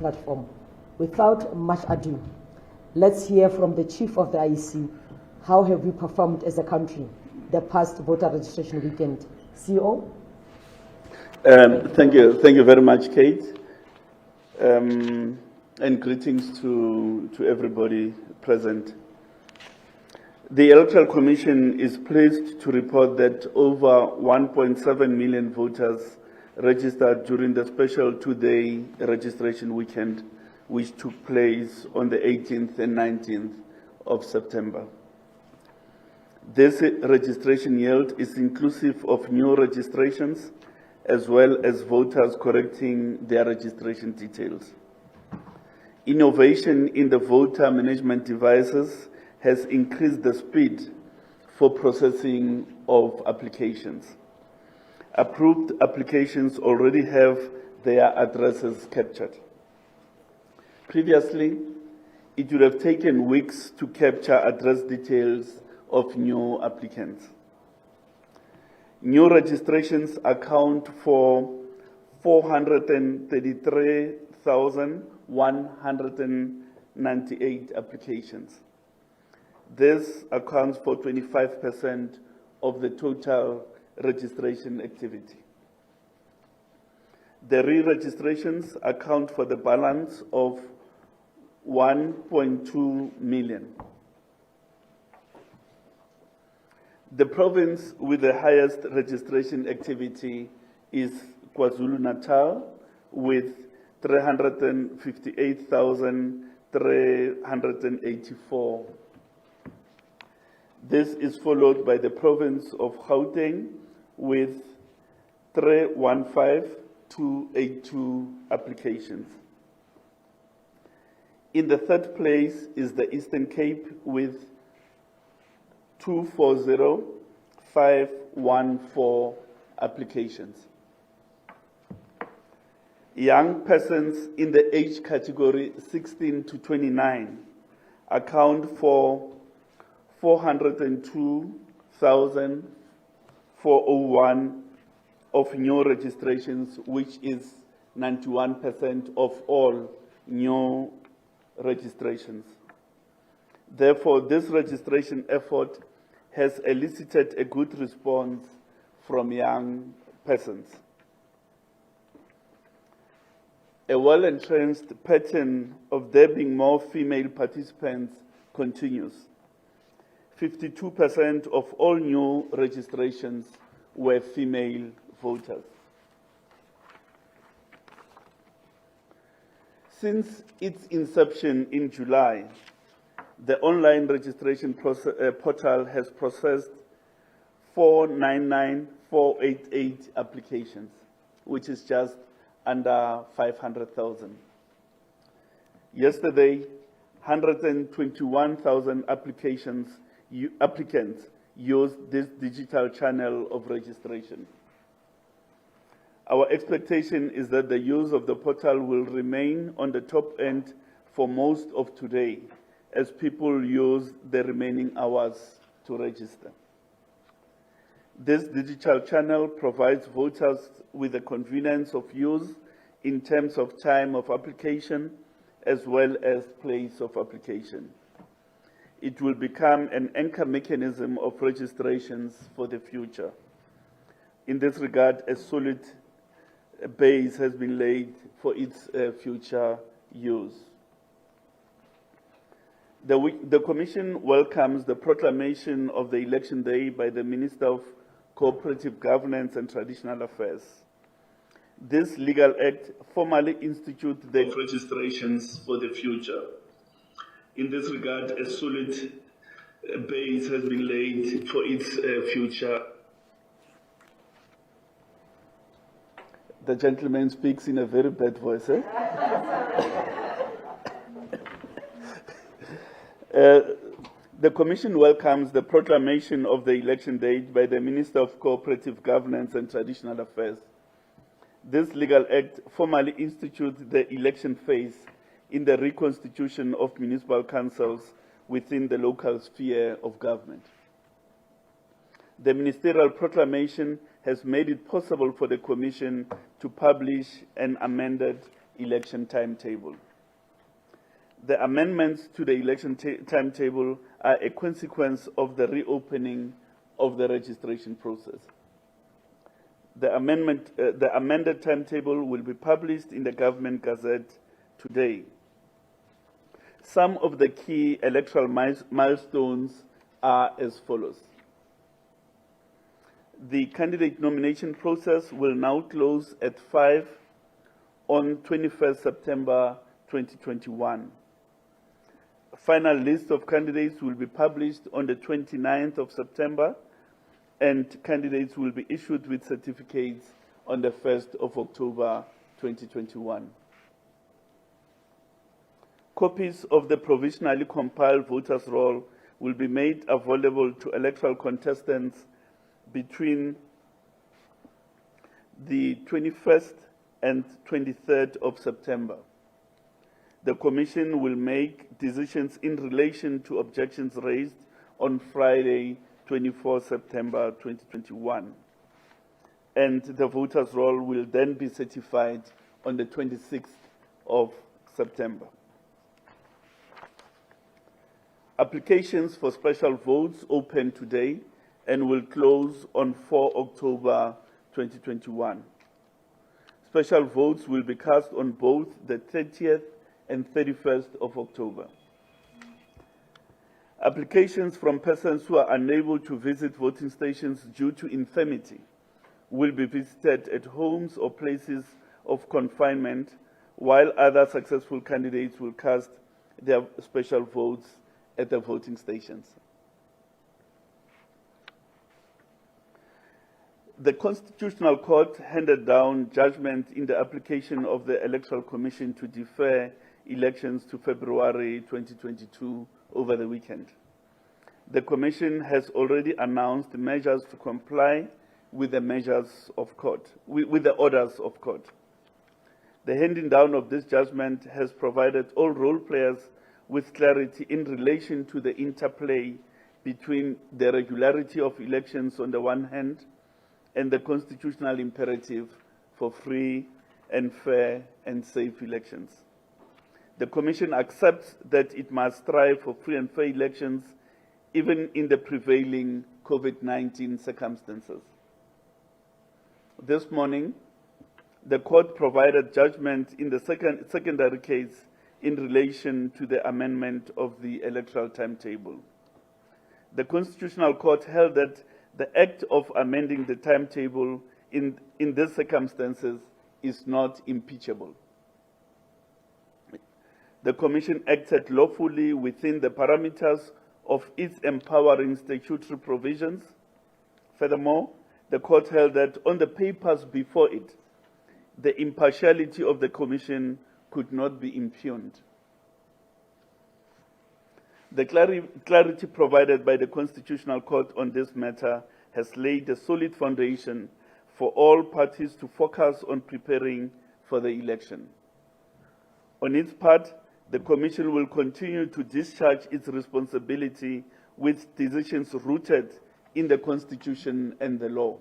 platform. Without much ado, let's hear from the Chief of the IEC. How have we performed as a country the past voter registration weekend? CEO? Thank you very much, Kate. And greetings to everybody present. The Electoral Commission is pleased to report that over 1.7 million voters registered during the special two-day registration weekend, which took place on the 18th and 19th of September. This registration yield is inclusive of new registrations as well as voters correcting their registration details. Innovation in the voter management devices has increased the speed for processing of applications. Approved applications already have their addresses captured. Previously, it would have taken weeks to capture address details of new applicants. New registrations account for 433,198 applications. This accounts for 25% of the total registration activity. The re-registrations account for the balance of 1.2 million. The province with the highest registration activity is KwaZulu-Natal with 358,384. This is followed by the province of Gauteng with 315,282 applications. In the third place is the Eastern Cape with 240,514 applications. Young persons in the age category 16 to 29 account for 402,401 of new registrations, which is 91% of all new registrations. Therefore, this registration effort has elicited a good response from young persons. A well-entrenched pattern of there being more female participants continues. 52% of all new registrations were female voters. Since its inception in July, the online registration portal has processed 499,488 applications, which is just under 500,000. Yesterday, 121,000 applicants used this digital channel of registration. Our expectation is that the use of the portal will remain on the top end for most of today, as people use the remaining hours to register. This digital channel provides voters with the convenience of use in terms of time of application as well as place of application. It will become an anchor mechanism of registrations for the future. In this regard, a solid base has been laid for its future use. The Commission welcomes the proclamation of the election day by the Minister of Cooperative Governance and Traditional Affairs. This legal act formally institutes the registrations for the future. In this regard, a solid base has been laid for its future. The gentleman speaks in a very bad voice, eh? The Commission welcomes the proclamation of the election date by the Minister of Cooperative Governance and Traditional Affairs. This legal act formally institutes the election phase in the reconstitution of municipal councils within the local sphere of government. The ministerial proclamation has made it possible for the Commission to publish an amended election timetable. The amendments to the election timetable are a consequence of the reopening of the registration process. The amended timetable will be published in the Government Gazette today. Some of the key electoral milestones are as follows. The candidate nomination process will now close at 5 on 21st September 2021. A final list of candidates will be published on the 29th of September, and candidates will be issued with certificates on the 1st of October 2021. Copies of the provisionally compiled voters' roll will be made available to electoral contestants between the 21st and 23rd of September. The Commission will make decisions in relation to objections raised on Friday, 24 September 2021. And the voters' roll will then be certified on the 26th of September. Applications for special votes open today and will close on 4 October 2021. Special votes will be cast on both the 30th and 31st of October. Applications from persons who are unable to visit voting stations due to infirmity will be visited at homes or places of confinement, while other successful candidates will cast their special votes at the voting stations. The Constitutional Court handed down judgment in the application of the Electoral Commission to defer elections to February 2022 over the weekend. The Commission has already announced measures to comply with the measures of court, with the orders of court. The handing down of this judgment has provided all role players with clarity in relation to the interplay between the regularity of elections on the one hand and the constitutional imperative for free and fair and safe elections. The Commission accepts that it must strive for free and fair elections even in the prevailing COVID-19 circumstances. This morning, the Court provided judgment in the secondary case in relation to the amendment of the electoral timetable. The Constitutional Court held that the act of amending the timetable in these circumstances is not impeachable. The Commission acted lawfully within the parameters of its empowering statutory provisions. Furthermore, the Court held that on the papers before it, the impartiality of the Commission could not be impugned. The clarity provided by the Constitutional Court on this matter has laid a solid foundation for all parties to focus on preparing for the election. On its part, the Commission will continue to discharge its responsibility with decisions rooted in the Constitution and the law.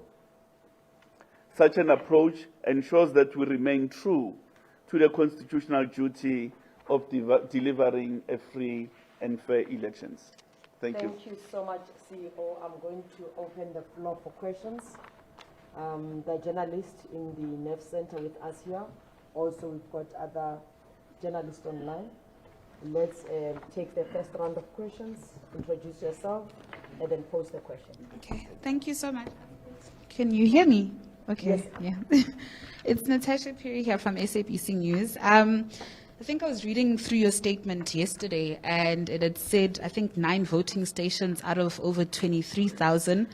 Such an approach ensures that we remain true to the constitutional duty of delivering a free and fair elections. Thank you. Thank you so much, CEO. I'm going to open the floor for questions. The journalist in the NEF Center with us here. Also, we've got other journalists online. Let's take the first round of questions. Introduce yourself and then pose the question. Okay, thank you so much. Can you hear me? Okay, Yes. yeah. It's Natasha Perry here from SABC News. I think I was reading through your statement yesterday, and it had said, I think 9 voting stations out of over 23,000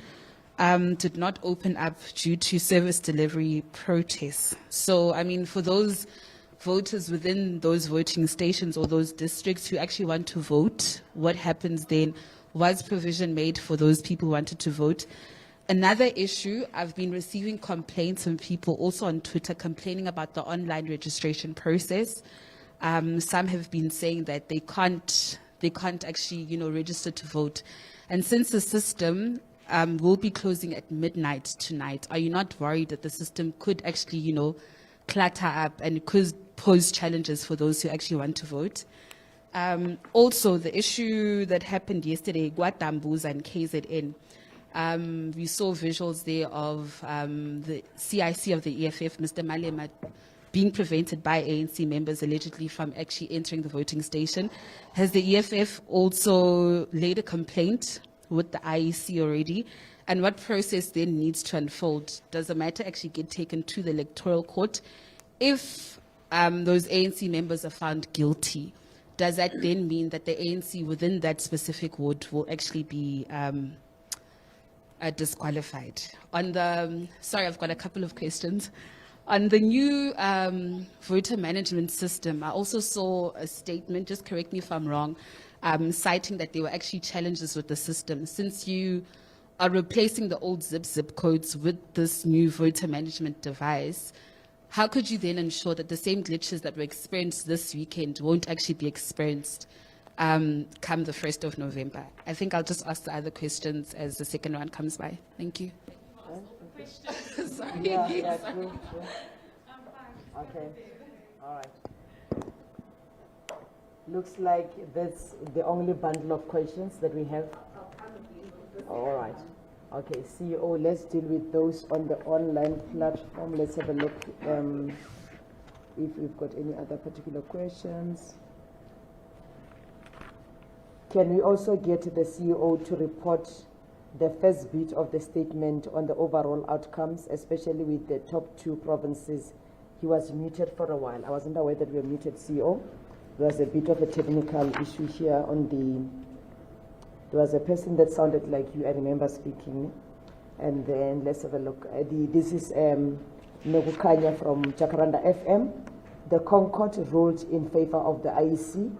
did not open up due to service delivery protests. So, I mean, for those voters within those voting stations or those districts who actually want to vote, what happens then? Was provision made for those people who wanted to vote? Another issue, I've been receiving complaints from people also on Twitter complaining about the online registration process. Some have been saying that they can't actually, register to vote. And since the system will be closing at midnight tonight, are you not worried that the system could actually, clutter up and it could pose challenges for those who actually want to vote. Also, the issue that happened yesterday, Guatambuza and KZN, we saw visuals there of the CIC of the EFF, Mr. Malema, being prevented by ANC members allegedly from actually entering the voting station. Has the EFF also laid a complaint with the IEC already? And what process then needs to unfold? Does the matter actually get taken to the electoral court? If those ANC members are found guilty, does that then mean that the ANC within that specific ward will actually be disqualified? On the, sorry, I've got a couple of questions. On the new voter management system, I also saw a statement, just correct me if I'm wrong, citing that there were actually challenges with the system. Since you are replacing the old zip codes with this new voter management device, how could you then ensure that the same glitches that were experienced this weekend won't actually be experienced come the 1st of November? I think I'll just ask the other questions as the second one comes by. Thank you. Sorry. Yeah, true. Okay, all right. Looks like that's the only bundle of questions that we have. All right. Okay, CEO, let's deal with those on the online platform. Let's have a look if we've got any other particular questions. Can we also get the CEO to report the first bit of the statement on the overall outcomes, especially with the top 2 provinces? He was muted for a while. I wasn't aware that we were muted, CEO. There was a bit of a technical issue here on the, there was a person that sounded like you, I remember speaking. And then let's have a look. This is Negukanya from Jacaranda FM. The Concord ruled in favor of the IEC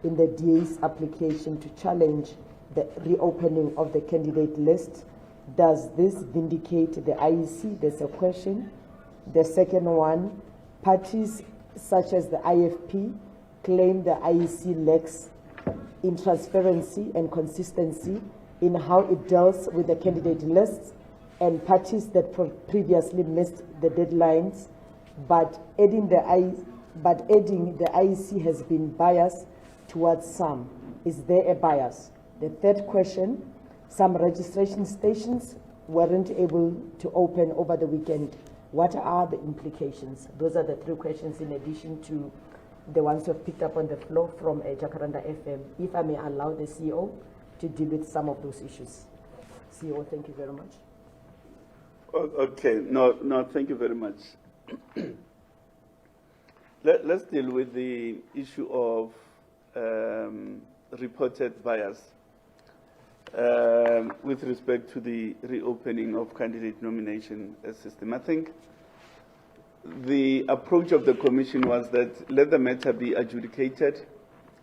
in the DA's application to challenge the reopening of the candidate list. Does this vindicate the IEC? There's a question. The second one, parties such as the IFP claim the IEC lacks in transparency and consistency in how it deals with the candidate lists, and parties that previously missed the deadlines, but adding the IEC has been biased towards some. Is there a bias? The third question, some registration stations weren't able to open over the weekend. What are the implications? Those are the 3 questions in addition to the ones we've picked up on the floor from Jacaranda FM. If I may allow the CEO to deal with some of those issues. CEO, thank you very much. Okay, no, thank you very much. Let's deal with the issue of reported bias with respect to the reopening of candidate nomination system. I think the approach of the Commission was that let the matter be adjudicated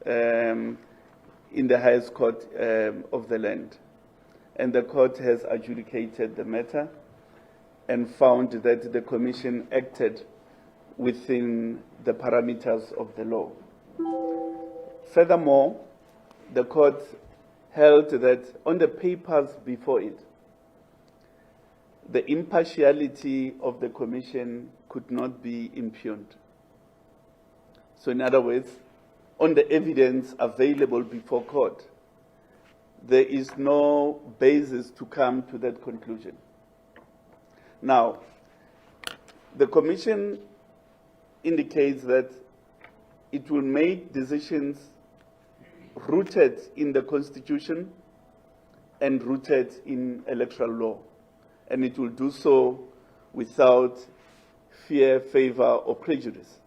in the highest court of the land. And the court has adjudicated the matter and found that the Commission acted within the parameters of the law. Furthermore, the court held that on the papers before it, the impartiality of the Commission could not be impugned. So in other words, on the evidence available before court, there is no basis to come to that conclusion. Now, the Commission indicates that it will make decisions rooted in the Constitution and rooted in electoral law. And it will do so without fear, favor, or prejudice.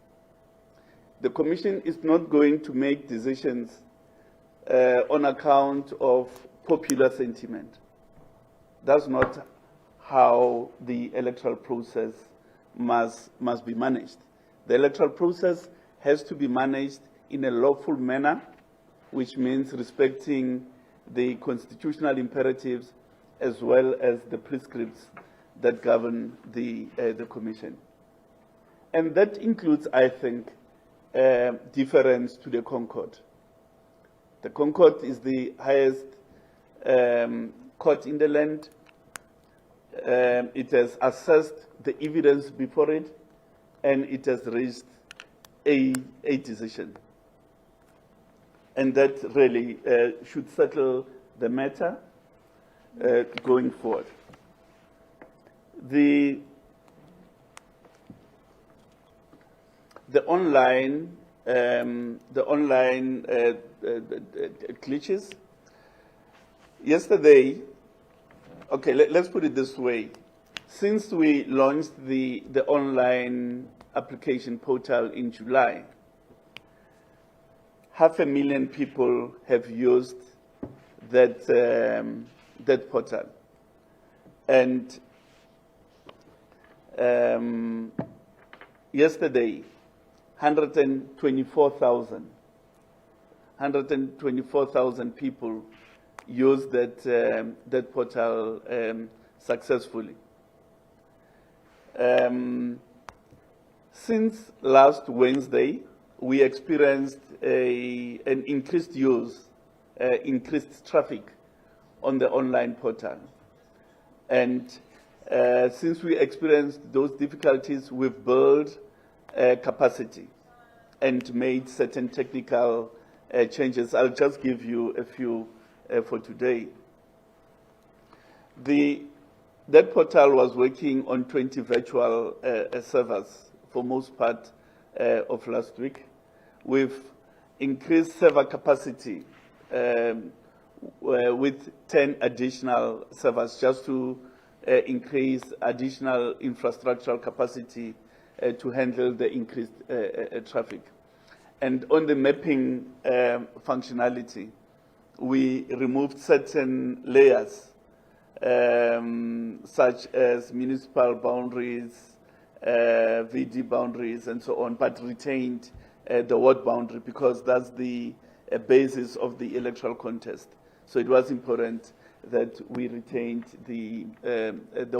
The Commission is not going to make decisions on account of popular sentiment. That's not how the electoral process must be managed. The electoral process has to be managed in a lawful manner, which means respecting the constitutional imperatives as well as the prescripts that govern the Commission. And that includes, I think, deference to the Concord. The Concord is the highest court in the land. It has assessed the evidence before it, and it has reached a decision. And that really should settle the matter going forward. The online glitches. Yesterday, okay, let's put it this way. Since we launched the online application portal in July, 500,000 people have used that portal, and yesterday, 124,000 people used that portal successfully. Since last Wednesday, we experienced an increased use, increased traffic on the online portal. And since we experienced those difficulties, we've built capacity and made certain technical changes. I'll just give you a few for today. That portal was working on 20 virtual servers for most part of last week. We've increased server capacity with 10 additional servers just to increase additional infrastructural capacity to handle the increased traffic. And on the mapping functionality, we removed certain layers, such as municipal boundaries, VD boundaries, and so on, but retained the ward boundary because that's the basis of the electoral contest. So it was important that we retained the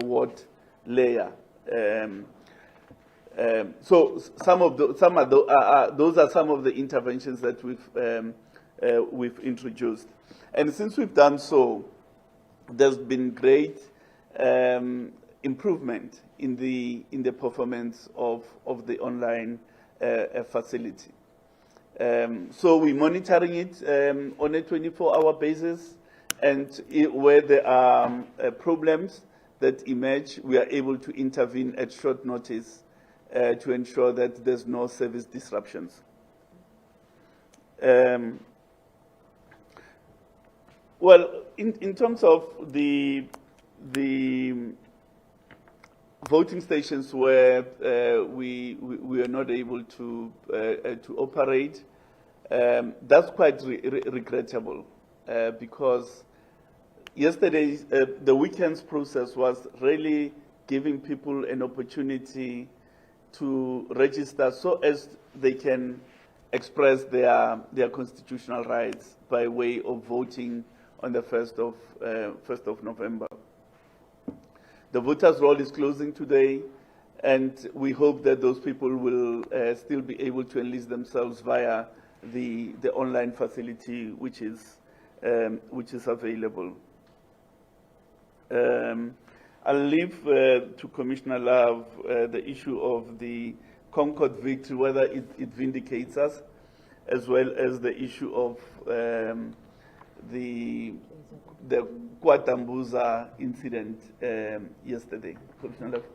ward layer. So those are some of the interventions that we've introduced, and since we've done so, there's been great improvement in the performance of the online facility. So we're monitoring it on a 24-hour basis, and where there are problems that emerge, we are able to intervene at short notice to ensure that there's no service disruptions. Well, in terms of the voting stations where we are not able to operate, that's quite regrettable because yesterday the weekend's process was really giving people an opportunity to register so as they can express their constitutional rights by way of voting on the 1st of November. The voters' roll is closing today, and we hope that those people will still be able to enlist themselves via the online facility which is available. I'll leave to Commissioner Love the issue of the Concord victory, whether it vindicates us, as well as the issue of the Kwatambuza incident yesterday. Commissioner Love.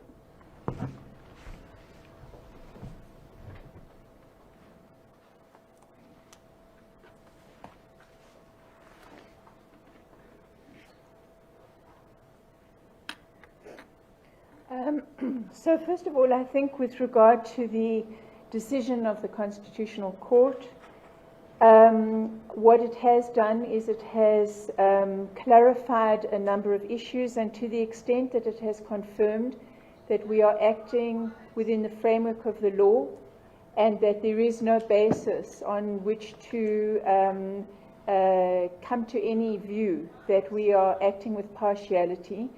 So first of all, I think with regard to the decision of the Constitutional Court, what it has done is it has clarified a number of issues, and to the extent that it has confirmed that we are acting within the framework of the law and that there is no basis on which to come to any view that we are acting with partiality.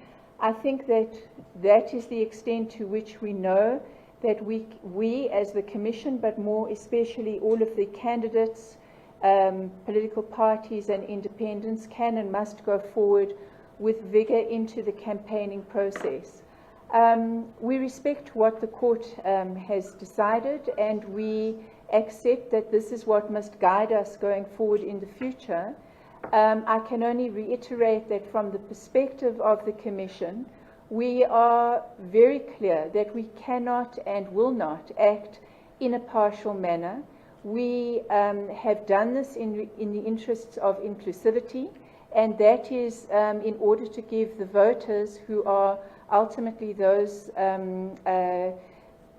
I think that that is the extent to which we know that we as the Commission, but more especially all of the candidates, political parties and independents can and must go forward with vigor into the campaigning process. We respect what the court has decided, and we accept that this is what must guide us going forward in the future. I can only reiterate that from the perspective of the Commission, we are very clear that we cannot and will not act in a partial manner. We have done this in the interests of inclusivity, and that is in order to give the voters, who are ultimately those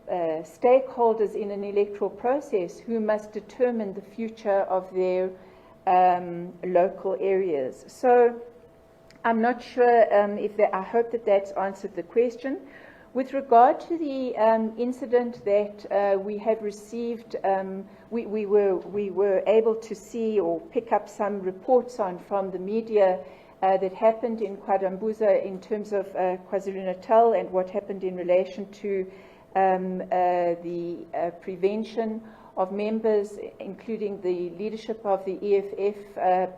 stakeholders in an electoral process who must determine the future of their local areas. So I'm not sure I hope that that's answered the question. With regard to the incident that we have received, we were able to see or pick up some reports on from the media that happened in Kwadambuza in terms of KwaZulu-Natal and what happened in relation to the prevention of members, including the leadership of the EFF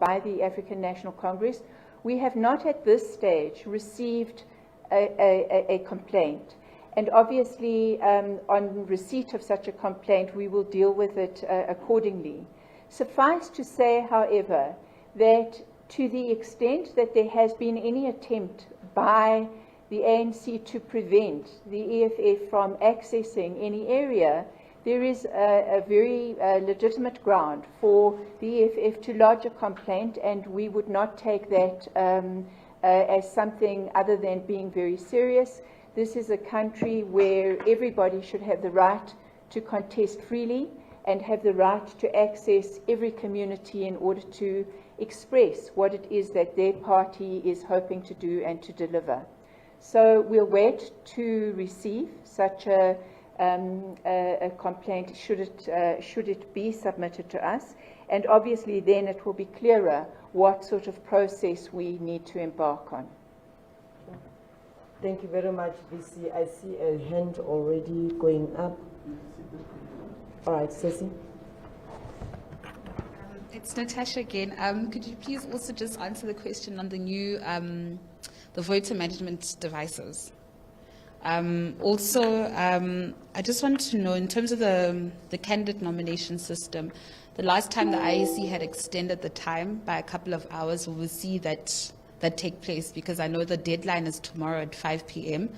by the African National Congress. We have not at this stage received a complaint. And obviously, on receipt of such a complaint, we will deal with it accordingly. Suffice to say, however, that to the extent that there has been any attempt by the ANC to prevent the EFF from accessing any area, there is a very legitimate ground for the EFF to lodge a complaint, and we would not take that as something other than being very serious. This is a country where everybody should have the right to contest freely and have the right to access every community in order to express what it is that their party is hoping to do and to deliver. So we'll wait to receive such a complaint should it be submitted to us, and obviously then it will be clearer what sort of process we need to embark on. Thank you very much, VC. I see a hand already going up. All right, Ceci. It's Natasha again. Could you please also just answer the question on the new the voter management devices? I just want to know, in terms of the candidate nomination system, the last time the IEC had extended the time by a couple of hours, will we see that take place? Because I know the deadline is tomorrow at 5 p.m.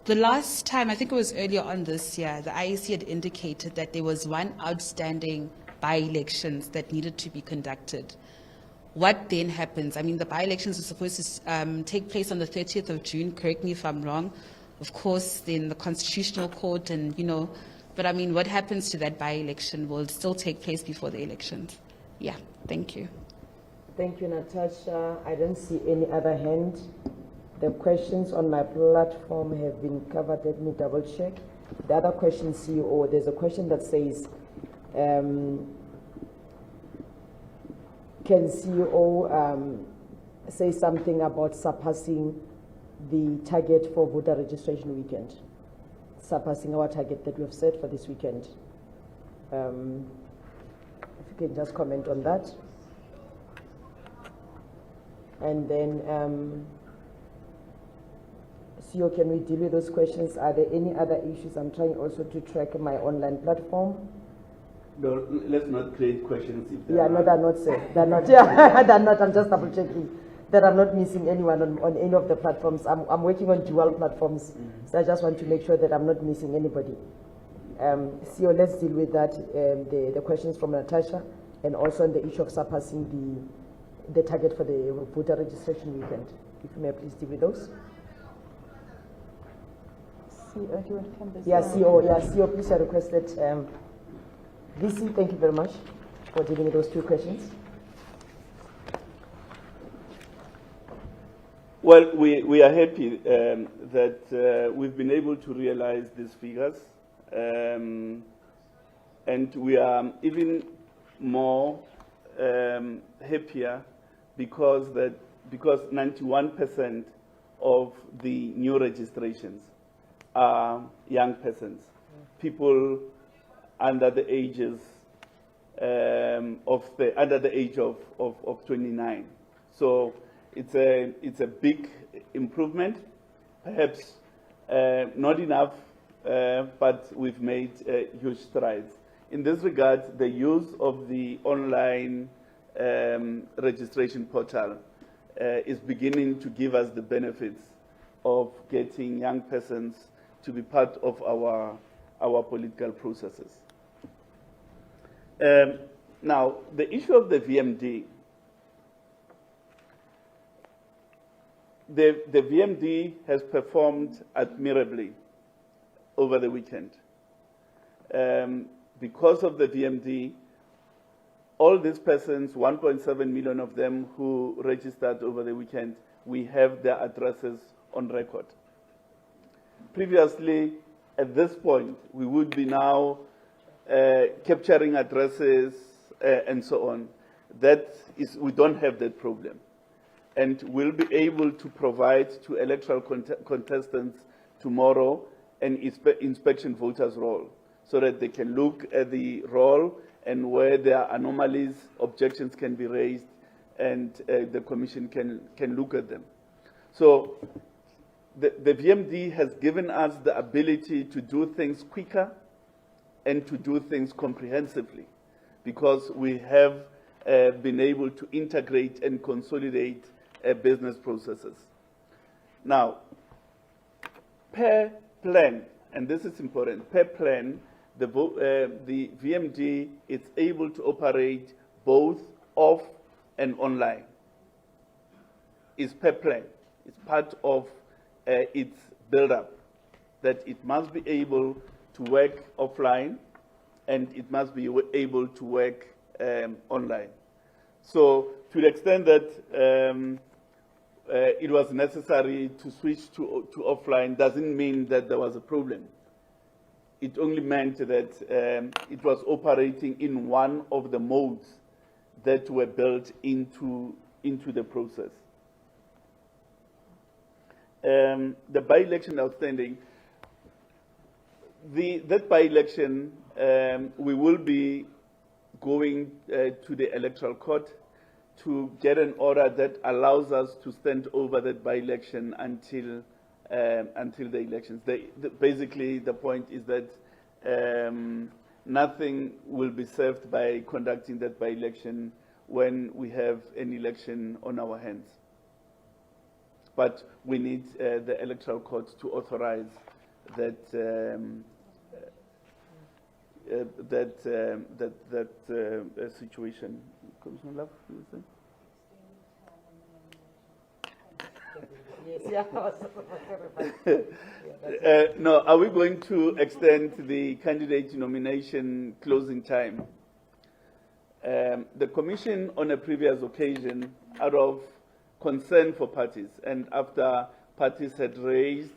The last time, I think it was earlier on this year, the IEC had indicated that there was one outstanding by-elections that needed to be conducted. What then happens? I mean, the by-elections are supposed to take place on the 30th of June, correct me if I'm wrong. Of course, then the Constitutional Court and, but I mean, what happens to that by-election? Will it still take place before the elections? Yeah, thank you. Thank you, Natasha. I don't see any other hand. The questions on my platform have been covered. Let me double check. The other question, CEO, there's a question that says, can CEO say something about surpassing the target for voter registration weekend? Surpassing our target that we have set for this weekend. If you can just comment on that. And then, CEO, can we deal with those questions? Are there any other issues? I'm trying also to track my online platform. No, let's not create questions if they're not, sir. They're not. Yeah, they're not. I'm just double checking that I'm not missing anyone on any of the platforms. I'm working on dual platforms, so I just want to make sure that I'm not missing anybody. CEO, let's deal with that, the questions from Natasha, and also on the issue of surpassing the target for the voter registration weekend. If you may please deal with those. CEO, do you want to come this Yeah, CEO, please, I requested. VC, thank you very much for dealing with those two questions. Well, we are happy that we've been able to realize these figures, and we are even more happier because 91% of the new registrations are young persons, people under the ages under the age of 29. So It's a big improvement, perhaps not enough, but we've made huge strides. In this regard, the use of the online registration portal is beginning to give us the benefits of getting young persons to be part of our political processes. Now, the issue of the VMD. The VMD has performed admirably over the weekend. Because of the VMD, all these persons, 1.7 million of them who registered over the weekend, we have their addresses on record. Previously, at this point, we would be now capturing addresses and so on. We don't have that problem. And we'll be able to provide to electoral contestants tomorrow an inspection voters roll, so that they can look at the roll and where there are anomalies, objections can be raised, and the commission can look at them. So the VMD has given us the ability to do things quicker and to do things comprehensively, because we have been able to integrate and consolidate business processes. Now, per plan, and this is important, per plan, the VMD is able to operate both off and online. It's per plan. It's part of its build-up, that it must be able to work offline and it must be able to work online. So to the extent that it was necessary to switch to offline doesn't mean that there was a problem. It only meant that it was operating in one of the modes that were built into the process. The by-election outstanding, that by-election, we will be going to the electoral court to get an order that allows us to stand over that by-election until the elections. Basically, the point is that nothing will be served by conducting that by-election when we have an election on our hands. But we need the electoral court to authorize that situation. Commissioner Love, you were saying? No, are we going to extend the candidate nomination closing time? The Commission, on a previous occasion, out of concern for parties, and after parties had raised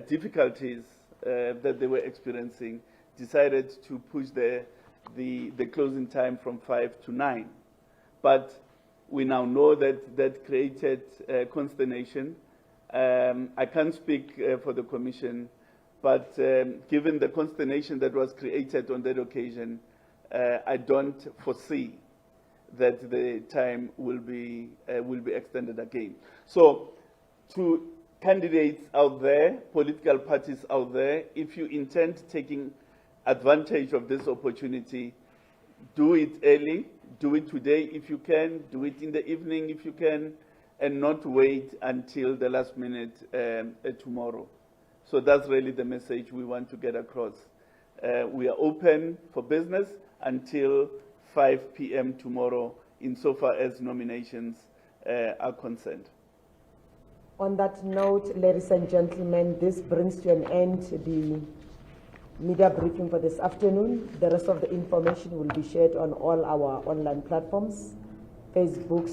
difficulties that they were experiencing, decided to push the closing time from 5 to 9. But we now know that that created consternation. I can't speak for the Commission, but given the consternation that was created on that occasion, I don't foresee that the time will be extended again. So, to candidates out there, political parties out there, if you intend taking advantage of this opportunity, do it early, do it today if you can, do it in the evening if you can, and not wait until the last minute tomorrow. So that's really the message we want to get across. We are open for business until 5 p.m. tomorrow, insofar as nominations are concerned. On that note, ladies and gentlemen, this brings to an end the media briefing for this afternoon. The rest of the information will be shared on all our online platforms, Facebook,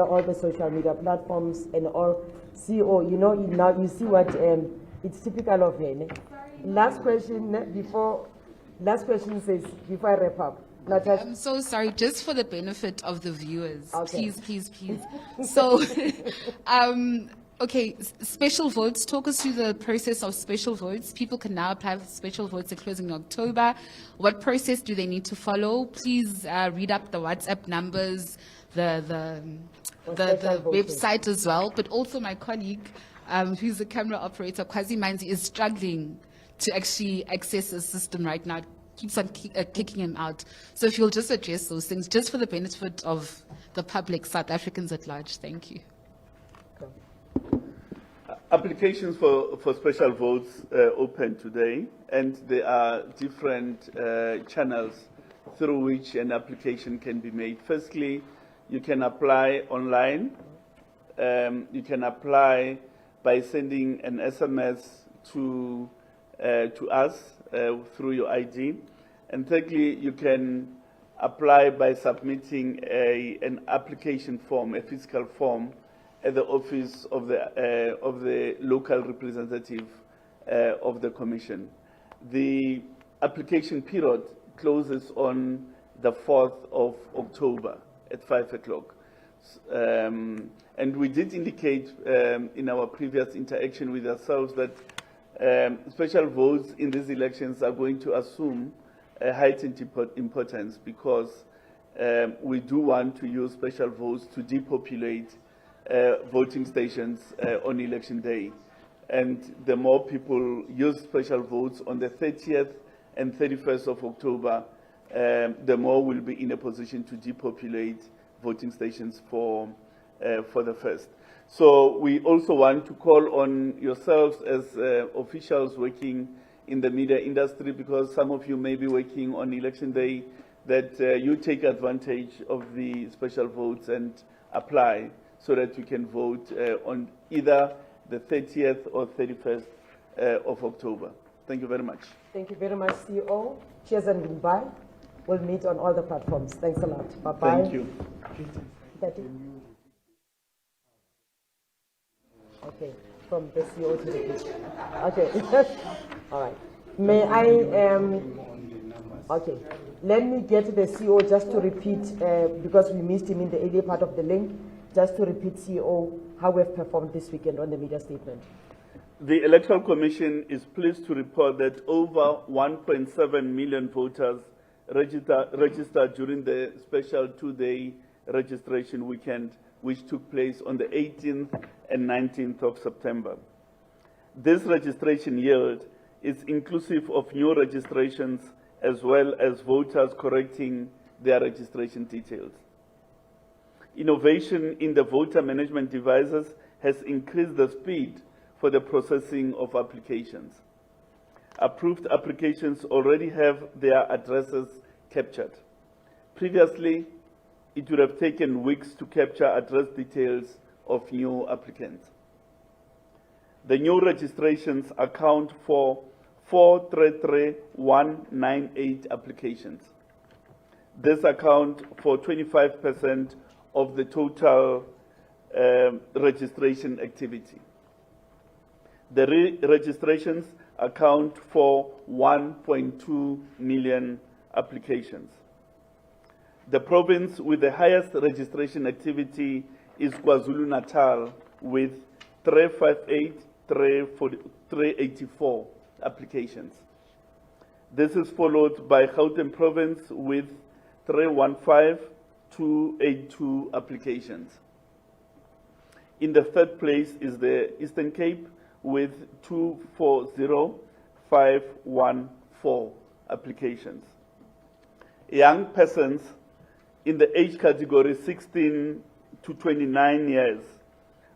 all the social media platforms, and all. CEO, now you see what it's typical of me. Last question says, before I wrap up. Natasha. I'm so sorry, just for the benefit of the viewers, okay. Please. So, Okay, special votes. Talk us through the process of special votes. People can now apply for special votes that close in October. What process do they need to follow? Please read up the WhatsApp numbers, the special voting. website as well. But also my colleague, who's the camera operator, Kwazi Manzi, is struggling to actually access the system right now. It keeps on kicking him out. So if you'll just address those things, just for the benefit of the public, South Africans at large. Thank you. Applications for special votes open today, and there are different channels through which an application can be made. Firstly, you can apply online. You can apply by sending an SMS to us through your ID. And thirdly, you can apply by submitting an application form, a physical form, at the office of the local representative of the Commission. The application period closes on the 4th of October at 5 o'clock. And we did indicate in our previous interaction with ourselves that special votes in these elections are going to assume a heightened importance because we do want to use special votes to depopulate voting stations on election day. And the more people use special votes on the 30th and 31st of October, the more we'll be in a position to depopulate voting stations for the first. So we also want to call on yourselves as officials working in the media industry, because some of you may be working on election day, that you take advantage of the special votes and apply, so that you can vote on either the 30th or 31st of October. Thank you very much. Thank you very much, CEO. Cheers and goodbye. We'll meet on all the platforms. Thanks a lot. Bye-bye. Thank you. Okay, from the CEO to the pitch. Okay. All right. May I, okay. Let me get the CEO just to repeat, because we missed him in the earlier part of the link, just to repeat, CEO, how we've performed this weekend on the media statement. The Electoral Commission is pleased to report that over 1.7 million voters registered during the special two-day registration weekend, which took place on the 18th and 19th of September. This registration yield is inclusive of new registrations as well as voters correcting their registration details. Innovation in the voter management devices has increased the speed for the processing of applications. Approved applications already have their addresses captured. Previously, it would have taken weeks to capture address details of new applicants. The new registrations account for 433,198 applications. This accounts for 25% of the total registration activity. The registrations account for 1.2 million applications. The province with the highest registration activity is KwaZulu-Natal with 358,384 applications. This is followed by Gauteng province with 315,282 applications. In the third place is the Eastern Cape with 240,514 applications. Young persons in the age category 16 to 29 years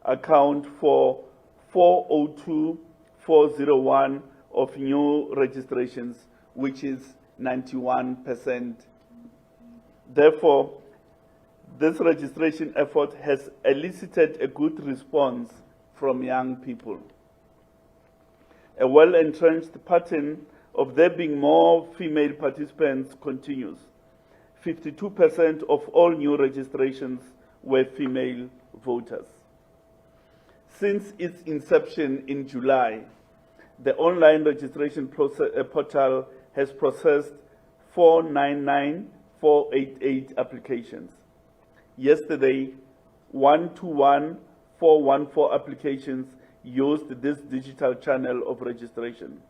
account for 402,401 of new registrations, which is 91%. Therefore, this registration effort has elicited a good response from young people. A well-entrenched pattern of there being more female participants continues. 52% of all new registrations were female voters. Since its inception in July, the online registration portal has processed 499,488 applications. Yesterday, 121,4 414 applications used this digital channel of registration.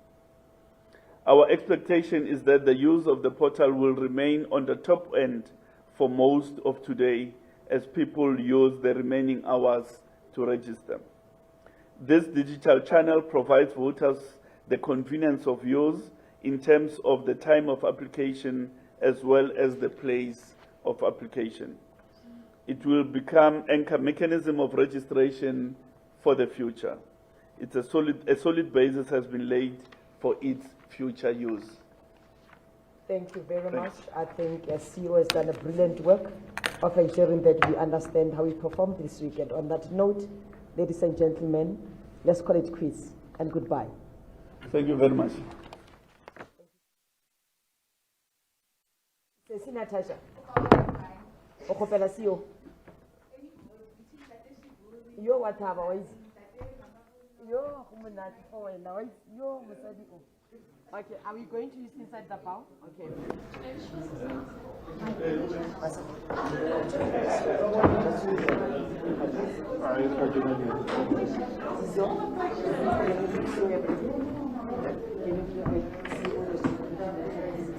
Our expectation is that the use of the portal will remain on the top end for most of today as people use the remaining hours to register. This digital channel provides voters the convenience of use in terms of the time of application as well as the place of application. It will become an anchor mechanism of registration for the future. A solid basis has been laid for its future use. Thank you very much. I think CEO has done a brilliant work of ensuring that we understand how we performed this weekend. On that note, ladies and gentlemen, let's call it quits and goodbye. Thank you very much. Sesi Natasha. Okopela CEO. Yo wataba waizi. Yo kumunati for wena waizi. Yo musadi o. Okay, are we going to use inside the bowl? Okay. So,